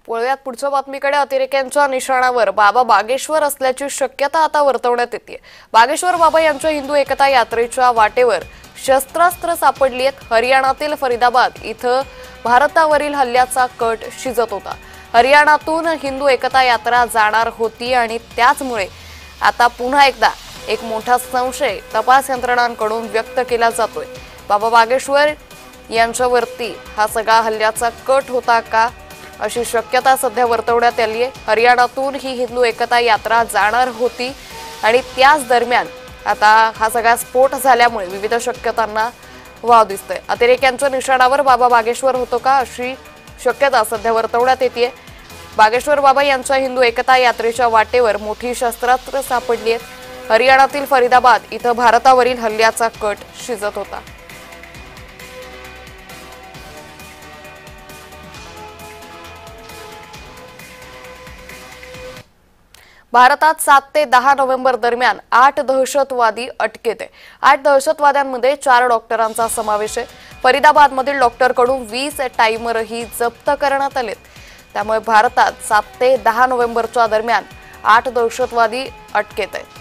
वळूयात पुढच्या बातमीकडे. अतिरेक्यांच्या निशाणावर बाबा बागेश्वर असल्याची शक्यता आता वर्तवण्यात येते. बागेश्वर बाबा यांच्या हिंदू एकता यात्रेच्या वाटेवर शस्त्रास्त्र सापडली आहेत. हरियाणातील फरीदाबाद इथं भारतावरील हल्ल्याचा कट शिजत होता. हरियाणातून हिंदू एकता यात्रा जाणार होती आणि त्याचमुळे आता पुन्हा एकदा एक मोठा संशय तपास यंत्रणांकडून व्यक्त केला जातोय. बाबा बागेश्वर यांच्यावरती हा सगळा हल्ल्याचा कट होता का, अशी शक्यता सध्या वर्तवण्यात आली आहे. हरियाणातून ही हिंदू एकता यात्रा जाणार होती आणि त्याच दरम्यान आता हा सगळा स्फोट झाल्यामुळे विविध शक्यतांना वाव दिसतोय. अतिरेक्यांच्या निशाणावर बाबा बागेश्वर होतो का, अशी शक्यता सध्या वर्तवण्यात येते. बागेश्वर बाबा यांच्या हिंदू एकता यात्रेच्या वाटेवर मोठी शस्त्रास्त्र सापडली आहेत. हरियाणातील फरीदाबाद इथं भारतावरील हल्ल्याचा कट शिजत होता. भारतात 7 ते 10 नोव्हेंबर दरम्यान 8 दहशतवादी अटकेत आहे. 8 दहशतवाद्यांमध्ये 4 डॉक्टरांचा समावेश आहे. फरीदाबादमधील डॉक्टरकडून 20 टाइमरही जप्त करण्यात आलेत. त्यामुळे भारतात 7 ते 10 नोव्हेंबरच्या दरम्यान 8 दहशतवादी अटकेत आहेत.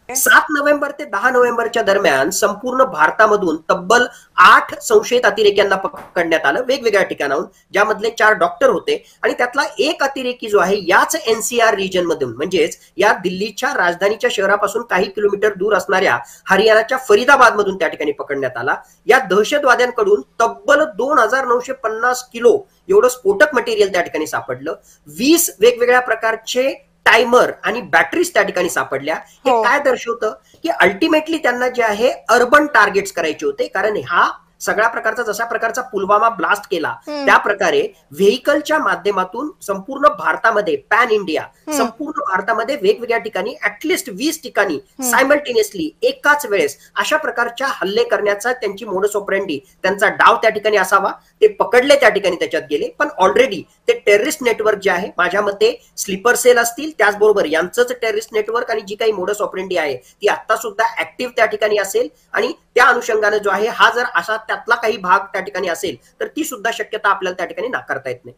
7 नोव्हेंबर ते 10 नोव्हेंबरच्या दरम्यान संपूर्ण भारतामधून तब्बल 8 संशयित अतिरेक्यांना पकडण्यात आलं वेगवेगळ्या ठिकाणाहून, ज्यामधले 4 डॉक्टर होते आणि त्यातला एक अतिरेकी जो आहे याच एनसीआर रिजन मधून म्हणजेच या दिल्लीच्या राजधानीच्या शहरापासून काही किलोमीटर दूर असणाऱ्या हरियाणाच्या फरीदाबाद मधून त्या ठिकाणी पकडण्यात आला. या दहशतवाद्यांकडून तब्बल 2950 किलो एवढं स्फोटक मटेरियल त्या ठिकाणी सापडलं. 20 वेगवेगळ्या प्रकारचे टायमर आणि बॅटरीज त्या ठिकाणी सापडल्या. हे काय दर्शवतं की अल्टिमेटली त्यांना जे आहे अर्बन टार्गेट्स करायचे होते, कारण हा सगळ्या प्रकारचा जशा प्रकारचा पुलवामा ब्लास्ट केला त्या प्रकारे व्हेकलच्या माध्यमातून संपूर्ण भारतामध्ये पॅन इंडिया संपूर्ण भारतामध्ये वेगवेगळ्या ठिकाणी ऍटलिस्ट 20 ठिकाणी सायमल्टेनियसली एकाच वेळेस अशा प्रकारच्या हल्ले करण्याचा त्यांची मोडस ऑपरेंडी त्यांचा डाव त्या ठिकाणी असावा. ते पकडले, त्या ठिकाणी त्याच्यात गेले, पण ऑलरेडी ते टेररिस्ट नेटवर्क जे आहे माझ्या मते स्लीपर सेल असतील, त्याचबरोबर यांचंच टेररिस्ट नेटवर्क आणि जी काही मोडस ऑपरेंडी आहे ती आता सुद्धा ऍक्टिव्ह त्या ठिकाणी असेल आणि त्या अनुषंगाने जो आहे हा जर असा त्यातला काही भाग त्या ठिकाणी असेल तर ती सुद्धा शक्यता आपल्याला त्या ठिकाणी नाकारता येत नाही.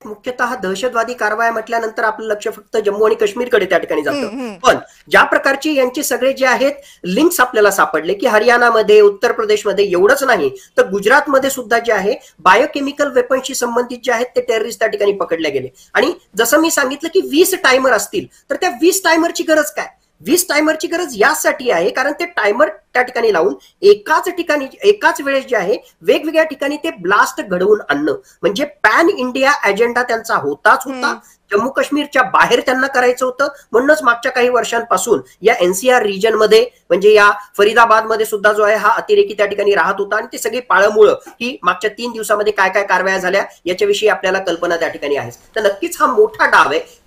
मुख्यतः दहशतवादी कारवाया म्हटल्यानंतर आपलं लक्ष फक्त जम्मू आणि काश्मीरकडे त्या ठिकाणी जातं, पण ज्या प्रकारची यांचे सगळे जे आहेत लिंक्स आपल्याला सापडले की हरियाणामध्ये, उत्तर प्रदेशमध्ये एवढंच नाही तर गुजरातमध्ये सुद्धा जे आहे बायोकेमिकल वेपन्सशी संबंधित जे आहेत ते टेररिस्ट त्या ठिकाणी पकडले गेले. आणि जसं मी सांगितलं की 20 टायमर असतील तर त्या 20 टायमरची गरज काय? 20 टायमरची गरज यासाठी आहे कारण ते टायमर त्या ठिकाणी लावून एकाच ठिकाणी एकाच वेळेस जे आहे वेगवेगळ्या ठिकाणी ते ब्लास्ट घडवून आणणं म्हणजे पॅन इंडिया अजेंडा त्यांचा होताच होता. जम्मू काश्मीरच्या बाहेर त्यांना करायचं होतं. म्हणूनच मागच्या काही वर्षांपासून या एनसीआर रिजन मध्ये म्हणजे या फरीदाबाद मध्ये सुद्धा जो आहे हा अतिरेकी त्या ठिकाणी राहत होता आणि ते सगळी पाळमुळं की मागच्या 3 दिवसामध्ये काय काय कारवाया झाल्या याच्याविषयी आपल्याला कल्पना त्या ठिकाणी आहे. तर नक्कीच हा मोठा डाव आहे